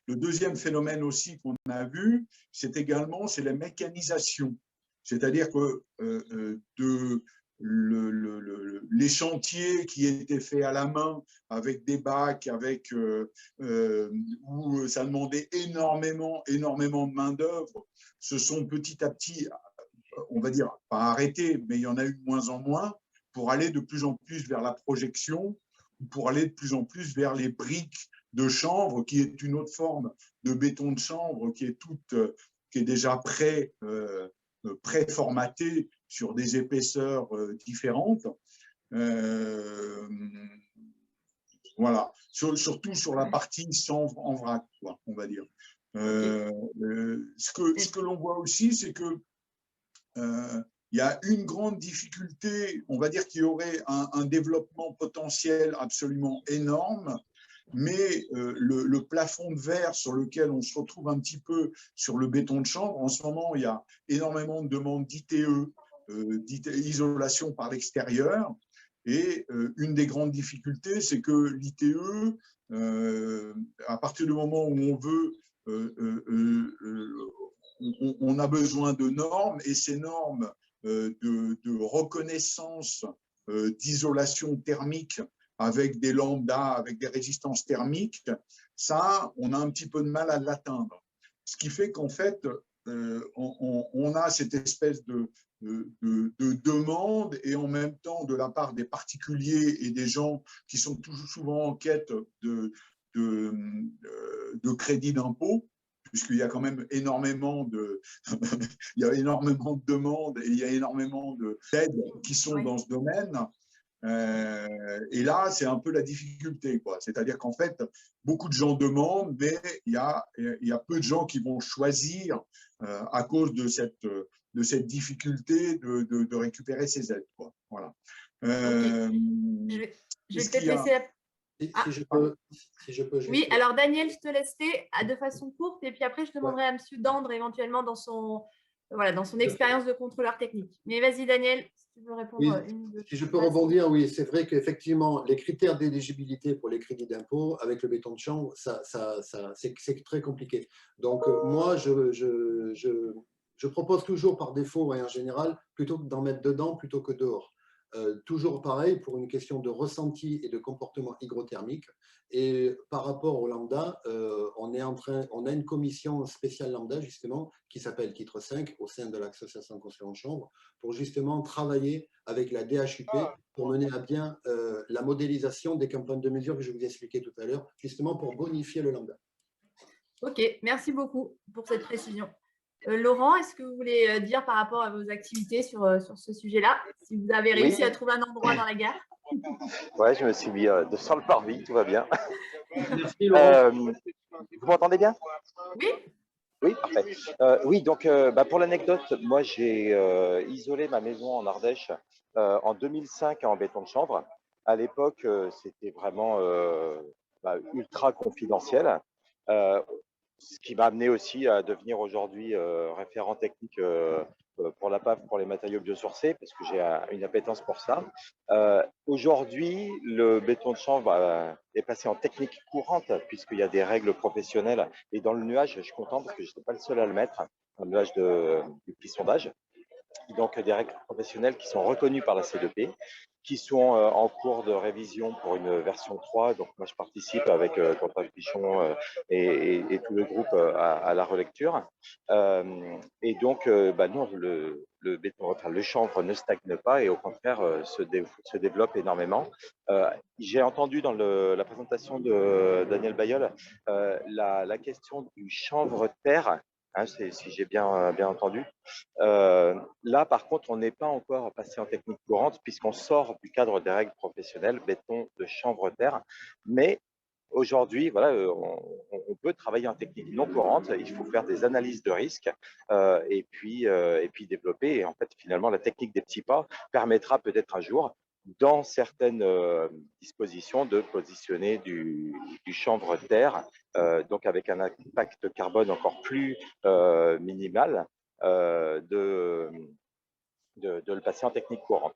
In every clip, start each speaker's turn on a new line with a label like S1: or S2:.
S1: Le deuxième phénomène aussi qu'on a vu, c'est la mécanisation. C'est-à-dire que les chantiers qui étaient faits à la main avec des bacs, où ça demandait énormément de main-d'œuvre, se sont petit à petit, on va dire, pas arrêtés, mais il y en a eu de moins en moins, pour aller de plus en plus vers la projection, pour aller de plus en plus vers les briques de chanvre, qui est une autre forme de béton de chanvre qui est déjà préformatée sur des épaisseurs différentes. Voilà, surtout sur la partie chanvre en vrac, quoi, on va dire. Ce que l'on voit aussi, c'est que il y a une grande difficulté, on va dire qu'il y aurait un développement potentiel absolument énorme, mais le plafond de verre sur lequel on se retrouve un petit peu sur le béton de chanvre, en ce moment, il y a énormément de demandes d'ITE, isolation par l'extérieur, et une des grandes difficultés, c'est que l'ITE, à partir du moment où on veut, on a besoin de normes, et ces normes de reconnaissance d'isolation thermique avec des lambdas, avec des résistances thermiques, ça, on a un petit peu de mal à l'atteindre. Ce qui fait qu'en fait, on a cette espèce de demande, et en même temps, de la part des particuliers et des gens qui sont toujours souvent en quête de crédit d'impôt, puisqu'il y a quand même énormément il y a énormément de demandes et il y a énormément d'aides qui sont dans ce domaine. Et là, c'est un peu la difficulté, quoi. C'est-à-dire qu'en fait, beaucoup de gens demandent, mais il y a peu de gens qui vont choisir à cause de cette difficulté de récupérer ces aides, quoi. Voilà.
S2: Je vais peut-être laisser la...
S3: Si je peux juste...
S2: Oui, alors Daniel, je te laisserai de façon courte, et puis après, je demanderai à M. Dandre éventuellement dans son expérience de contrôleur technique. Mais vas-y, Daniel, si tu veux répondre.
S3: Oui, si je peux rebondir, oui, c'est vrai qu'effectivement, les critères d'éligibilité pour les crédits d'impôt avec le béton de chanvre, c'est très compliqué. Donc, moi, je propose toujours par défaut et en général, plutôt que d'en mettre dedans plutôt que dehors. Toujours pareil pour une question de ressenti et de comportement hygrothermique. Et par rapport au lambda, on a une commission spéciale lambda justement qui s'appelle Titre 5 au sein de l'association Construire en Chambre pour justement travailler avec la DHUP pour mener à bien la modélisation des campagnes de mesure que je vous ai expliqué tout à l'heure, justement pour bonifier le lambda.
S2: Ok, merci beaucoup pour cette précision. Laurent, est-ce que vous voulez dire par rapport à vos activités sur ce sujet-là, si vous avez réussi à trouver un endroit dans la gare?
S4: Ouais, je me suis mis sur le parvis, tout va bien.
S3: Merci Laurent.
S4: Vous m'entendez bien?
S2: Oui.
S4: Oui, parfait. Oui, donc pour l'anecdote, moi j'ai isolé ma maison en Ardèche en 2005 en béton de chanvre. À l'époque, c'était vraiment ultra confidentiel. Ce qui m'a amené aussi à devenir aujourd'hui référent technique pour la PAF, pour les matériaux biosourcés, parce que j'ai une appétence pour ça. Aujourd'hui, le béton de chanvre est passé en technique courante, puisqu'il y a des règles professionnelles. Et dans le nuage, je suis content parce que je n'étais pas le seul à le mettre, dans le nuage du petit sondage. Donc, des règles professionnelles qui sont reconnues par la C2P, qui sont en cours de révision pour une version 3. Donc, moi, je participe avec Quentin Pichon et tout le groupe à la relecture. Et donc, non, le chanvre ne stagne pas et au contraire se développe énormément. J'ai entendu dans la présentation de Daniel Bayeul la question du chanvre terre. Hein, si j'ai bien entendu. Là, par contre, on n'est pas encore passé en technique courante puisqu'on sort du cadre des règles professionnelles, béton de chanvre-terre. Mais aujourd'hui, voilà, on peut travailler en technique non courante. Il faut faire des analyses de risque et puis développer. Et en fait, finalement, la technique des petits pas permettra peut-être un jour, dans certaines dispositions, de positionner du chanvre-terre, donc avec un impact carbone encore plus minimal, de le passer en technique courante.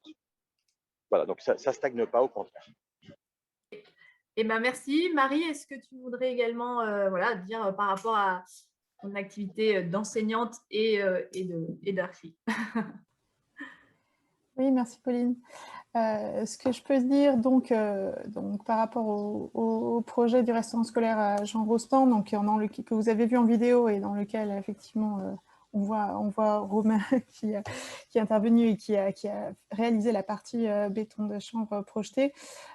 S4: Voilà, donc ça ne stagne pas, au contraire.
S2: Eh ben, merci. Marie, est-ce que tu voudrais également voilà, dire par rapport à ton activité d'enseignante et d'archi?
S5: Oui, merci Pauline. Ce que je peux dire donc par rapport au projet du restaurant scolaire à Jean Rostand, donc, que vous avez vu en vidéo et dans lequel effectivement on voit Romain qui est intervenu et qui a réalisé la partie béton de chambre projeté.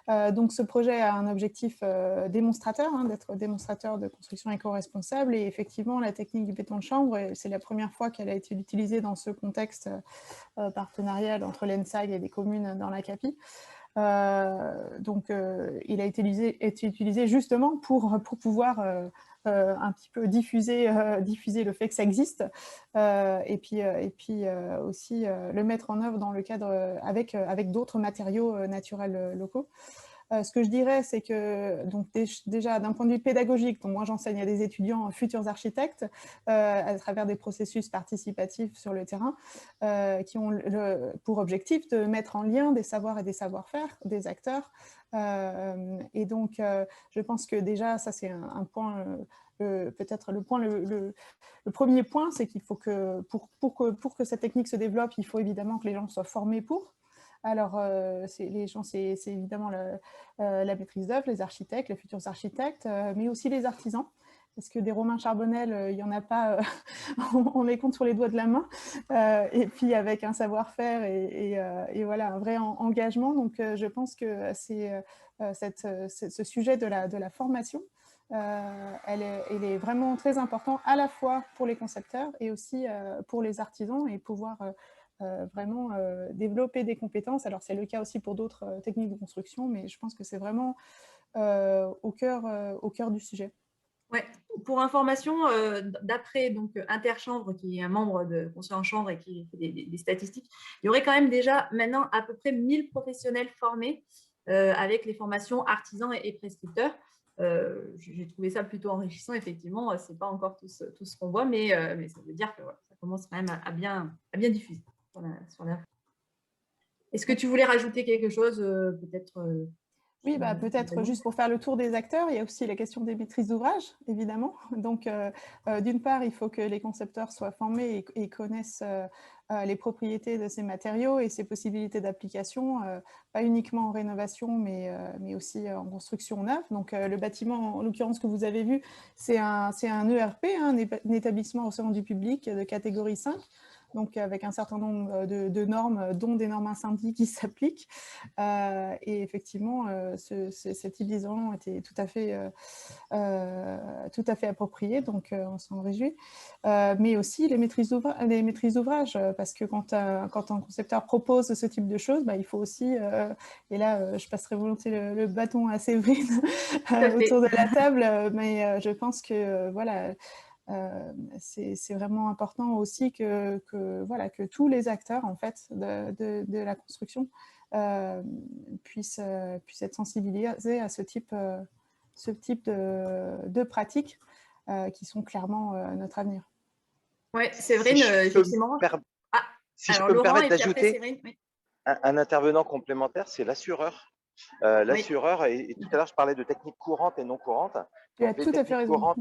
S5: Donc ce projet a un objectif démonstrateur, d'être démonstrateur de construction éco-responsable, et effectivement la technique du béton de chambre, c'est la première fois qu'elle a été utilisée dans ce contexte partenarial entre l'ENSAG et des communes dans la CAPI. Il a été utilisé justement pour pouvoir un petit peu diffuser le fait que ça existe, et puis aussi le mettre en œuvre dans le cadre avec d'autres matériaux naturels locaux. Ce que je dirais, c'est que donc, déjà d'un point de vue pédagogique, donc moi j'enseigne à des étudiants futurs architectes à travers des processus participatifs sur le terrain qui ont pour objectif de mettre en lien des savoirs et des savoir-faire des acteurs. Et donc je pense que déjà ça c'est un point, peut-être le premier point, c'est qu'il faut que pour que cette technique se développe, il faut évidemment que les gens soient formés pour. Alors, les gens, c'est évidemment la maîtrise d'œuvre, les architectes, les futurs architectes, mais aussi les artisans, parce que des Romain Charbonnel, il n'y en a pas, on les compte sur les doigts de la main, et puis avec un savoir-faire et voilà, un vrai engagement. Donc, je pense que ce sujet de la formation, elle est vraiment très important à la fois pour les concepteurs et aussi pour les artisans, et pouvoir vraiment développer des compétences. Alors c'est le cas aussi pour d'autres techniques de construction, mais je pense que c'est vraiment au cœur du sujet.
S2: Ouais. Pour information, d'après Interchambre, qui est un membre de Construire en Chambre et qui fait des statistiques, il y aurait quand même déjà maintenant à peu près 1000 professionnels formés avec les formations artisans et prescripteurs. J'ai trouvé ça plutôt enrichissant, effectivement. Ce n'est pas encore tout ce qu'on voit, mais ça veut dire que voilà, ça commence quand même à bien diffuser sur la... Est-ce que tu voulais rajouter quelque chose, peut-être
S5: Oui, peut-être juste pour faire le tour des acteurs, il y a aussi la question des maîtrises d'ouvrage, évidemment. Donc, d'une part, il faut que les concepteurs soient formés et connaissent les propriétés de ces matériaux et ses possibilités d'application, pas uniquement en rénovation, mais aussi en construction neuve. Donc, le bâtiment, en l'occurrence, que vous avez vu, c'est un ERP, un établissement recevant du public de catégorie 5. Donc avec un certain nombre de normes, dont des normes incendies qui s'appliquent. Et effectivement, ce type d'isolant était tout à fait approprié, donc on s'en réjouit. Mais aussi les maîtrises d'ouvrage, parce que quand un concepteur propose ce type de choses, il faut aussi, et là je passerai volontiers le bâton à Séverine autour de la table, mais je pense que voilà, c'est vraiment important aussi que tous les acteurs en fait, de la construction puissent être sensibilisés à ce type de pratiques qui sont clairement notre avenir.
S2: Oui, Séverine, effectivement.
S4: Si je peux me permettre d'ajouter un intervenant complémentaire, c'est l'assureur. L'assureur, et tout à l'heure je parlais de techniques courantes et non courantes.
S5: Tu as tout à fait raison.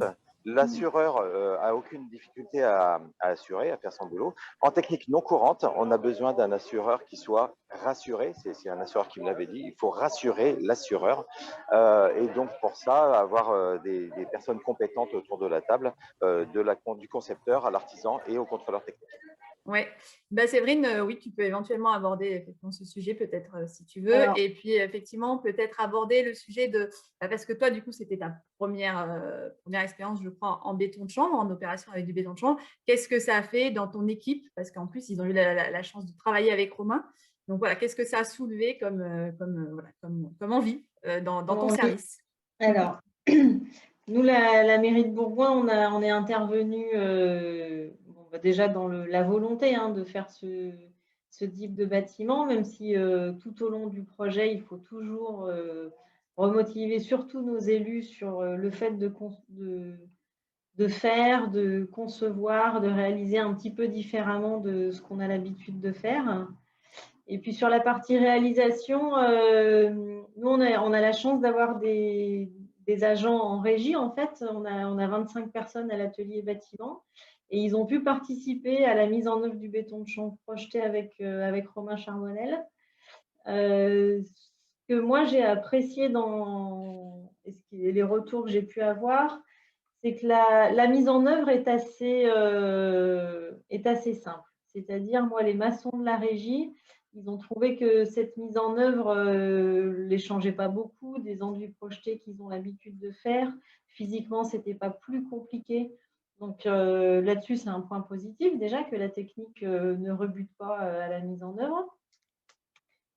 S4: L'assureur a aucune difficulté à assurer, à faire son boulot. En technique non courante, on a besoin d'un assureur qui soit rassuré. C'est un assureur qui me l'avait dit. Il faut rassurer l'assureur. Et donc pour ça, avoir des personnes compétentes autour de la table, du concepteur à l'artisan et au contrôleur technique.
S2: Oui, Séverine, oui, tu peux éventuellement aborder effectivement ce sujet, peut-être si tu veux. Alors, et puis, effectivement, peut-être aborder le sujet de... parce que toi, du coup, c'était ta première expérience, je crois, en béton de chambre, en opération avec du béton de chambre. Qu'est-ce que ça a fait dans ton équipe? Parce qu'en plus, ils ont eu la chance de travailler avec Romain. Donc, voilà, qu'est-ce que ça a soulevé comme envie dans ton service?
S6: Alors, nous, la mairie de Bourgoin, on est intervenu... déjà dans la volonté de faire ce type de bâtiment, même si tout au long du projet, il faut toujours remotiver surtout nos élus sur le fait de faire, de concevoir, de réaliser un petit peu différemment de ce qu'on a l'habitude de faire. Et puis sur la partie réalisation, nous, on a la chance d'avoir des agents en régie, en fait. On a 25 personnes à l'atelier bâtiment et ils ont pu participer à la mise en œuvre du béton de chanvre projeté avec Romain Charbonnel. Ce que moi, j'ai apprécié dans les retours que j'ai pu avoir, c'est que la mise en œuvre est assez simple. C'est-à-dire, moi, les maçons de la régie, ils ont trouvé que cette mise en œuvre les changeait pas beaucoup des enduits projetés qu'ils ont l'habitude de faire. Physiquement, c'était pas plus compliqué. Donc là-dessus, c'est un point positif déjà que la technique ne rebute pas à la mise en œuvre.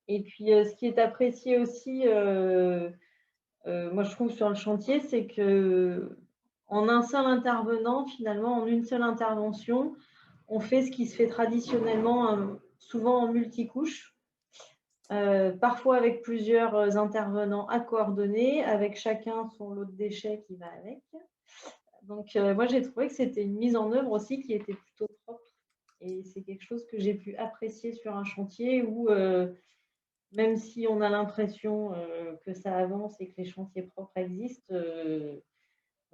S6: Et puis, ce qui est apprécié aussi, moi je trouve sur le chantier, c'est que en un seul intervenant, finalement, en une seule intervention, on fait ce qui se fait traditionnellement, souvent en multicouche, parfois avec plusieurs intervenants à coordonner, avec chacun son lot de déchets qui va avec. Donc, moi, j'ai trouvé que c'était une mise en œuvre aussi qui était plutôt propre. Et c'est quelque chose que j'ai pu apprécier sur un chantier où, même si on a l'impression que ça avance et que les chantiers propres existent,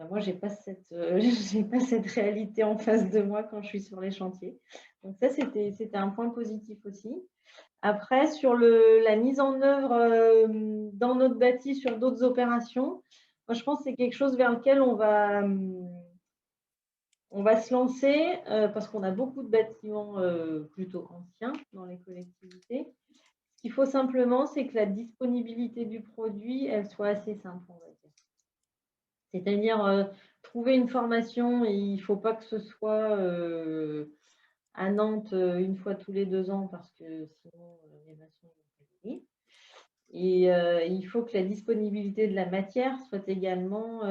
S6: moi, je n'ai pas cette réalité en face de moi quand je suis sur les chantiers. Donc ça, c'était un point positif aussi. Après, sur la mise en œuvre dans notre bâti sur d'autres opérations, moi, je pense que c'est quelque chose vers lequel on va se lancer parce qu'on a beaucoup de bâtiments plutôt anciens dans les collectivités. Ce qu'il faut simplement, c'est que la disponibilité du produit, elle soit assez simple, on va dire. C'est-à-dire trouver une formation, et il ne faut pas que ce soit à Nantes une fois tous les 2 ans parce que sinon les maçons vont pas payer. Et il faut que la disponibilité de la matière soit également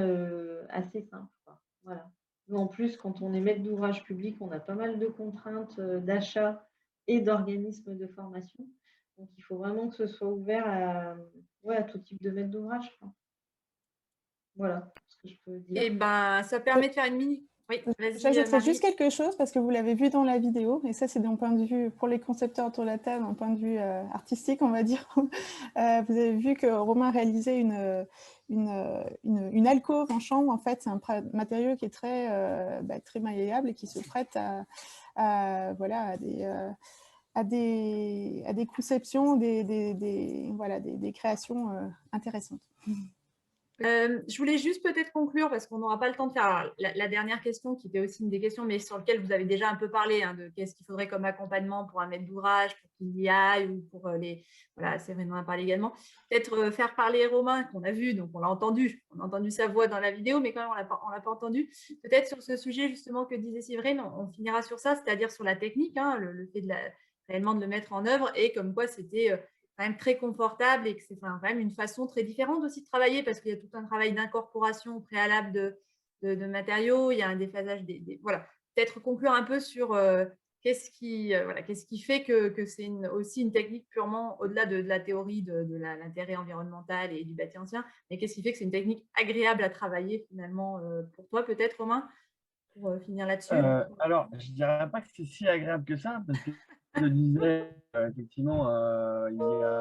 S6: assez simple, quoi. Voilà. Nous, en plus, quand on est maître d'ouvrage public, on a pas mal de contraintes d'achat et d'organismes de formation. Donc, il faut vraiment que ce soit ouvert à tout type de maître d'ouvrage. Voilà ce que je peux dire.
S2: Et ben, ça permet de faire une mini. Oui, vas-y.
S5: J'ajouterais juste quelque chose parce que vous l'avez vu dans la vidéo, et ça, c'est d'un point de vue, pour les concepteurs autour de la table, d'un point de vue artistique, on va dire. Vous avez vu que Romain réalisait une alcôve en chambre. En fait, c'est un matériau qui est très malléable et qui se prête à des conceptions, des créations intéressantes.
S2: Je voulais juste peut-être conclure parce qu'on n'aura pas le temps de faire. Alors, la dernière question qui était aussi une des questions, mais sur laquelle vous avez déjà un peu parlé, de qu'est-ce qu'il faudrait comme accompagnement pour un maître d'ouvrage, pour qu'il y aille ou pour les… Voilà, Séverine en a parlé également. Peut-être faire parler Romain, qu'on a vu, donc on l'a entendu. On a entendu sa voix dans la vidéo, mais quand même, on ne l'a pas entendu. Peut-être sur ce sujet justement que disait Séverine, on finira sur ça, c'est-à-dire sur la technique, le fait réellement de le mettre en œuvre et comme quoi c'était… quand même très confortable et que c'est quand même une façon très différente aussi de travailler parce qu'il y a tout un travail d'incorporation au préalable de matériaux, il y a un déphasage voilà, peut-être conclure un peu sur qu'est-ce qui fait que c'est aussi une technique purement au-delà de la théorie de l'intérêt environnemental et du bâti ancien, mais qu'est-ce qui fait que c'est une technique agréable à travailler finalement pour toi peut-être, Romain, pour finir là-dessus.
S7: Alors, je ne dirais pas que c'est si agréable que ça, parce que je le disais, effectivement,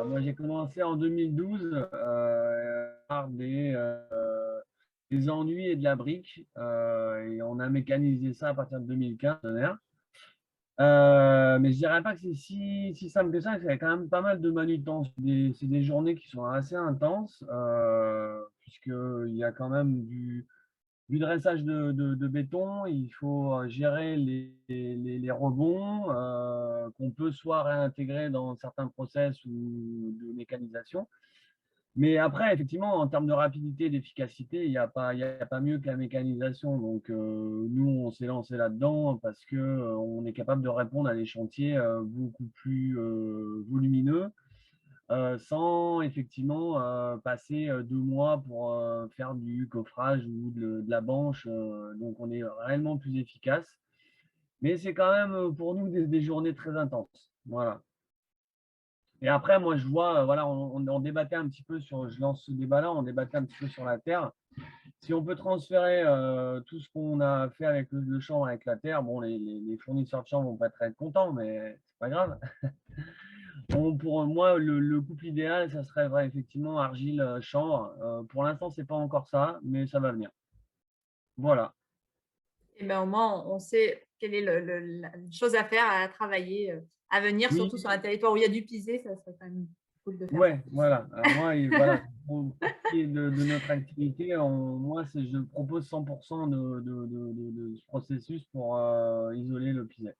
S7: moi j'ai commencé en 2012 par des enduits et de la brique, et on a mécanisé ça à partir de 2015. Mais je ne dirais pas que c'est si simple que ça, il y a quand même pas mal de manutenance. C'est des journées qui sont assez intenses, puisqu'il y a quand même du dressage de béton, il faut gérer les rebonds qu'on peut soit réintégrer dans certains process ou de mécanisation. Mais après, effectivement, en termes de rapidité et d'efficacité, il n'y a pas mieux que la mécanisation. Donc, nous, on s'est lancé là-dedans parce qu'on est capable de répondre à des chantiers beaucoup plus volumineux. Sans effectivement passer 2 mois pour faire du coffrage ou de la banche. Donc, on est réellement plus efficace. Mais c'est quand même pour nous des journées très intenses. Voilà. Et après, moi, je vois, voilà, on débattait un petit peu je lance ce débat-là, on débattait un petit peu sur la terre. Si on peut transférer tout ce qu'on a fait avec le chanvre, avec la terre, bon, les fournisseurs de chanvre vont pas être très contents, mais c'est pas grave. Pour moi, le couple idéal, ça serait effectivement argile-chanvre. Pour l'instant, c'est pas encore ça, mais ça va venir. Voilà.
S2: Et ben, au moins, on sait quelle est la chose à faire, à travailler, à venir,
S7: Oui.
S2: surtout sur un territoire où il y a du pisé, ça serait quand même cool de faire.
S7: Ouais, voilà. Alors moi, voilà, pour ce qui est de notre activité, moi, je propose 100% de ce processus pour isoler le pisé.